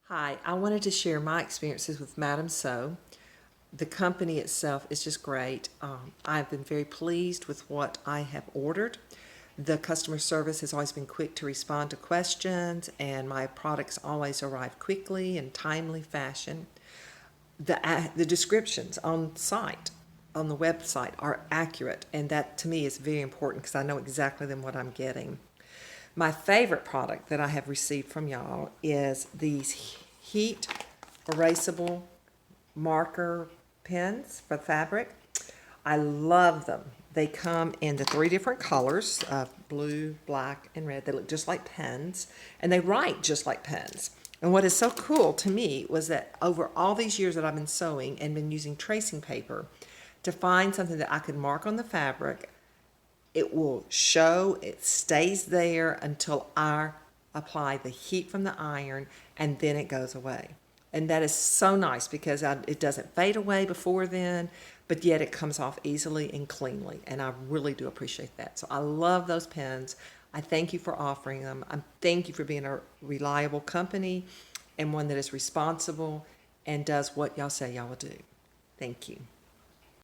Hi, I wanted to share my experiences with MadamSew. The company itself is just great. I've been very pleased with what I have ordered. The customer service has always been quick to respond to questions, and my products always arrive quickly in timely fashion. The descriptions on site, on the website, are accurate, and that to me is very important because I know exactly then what I'm getting. My favorite product that I have received from y'all is these Heat erasable marker pens for fabric. I love them. They come in the three different colors of blue, black, and red. They look just like pens, and they write just like pens. And what is so cool to me was that over all these years that I've been sewing and been using tracing paper, to find something that I could mark on the fabric, it will show, it stays there until I apply the heat from the iron, and then it goes away. And that is so nice because it doesn't fade away before then, but yet it comes off easily and cleanly. And I really do appreciate that. So I love those pens. I thank you for offering them. I thank you for being a reliable company and one that is responsible and does what y'all say y'all will do. Thank you.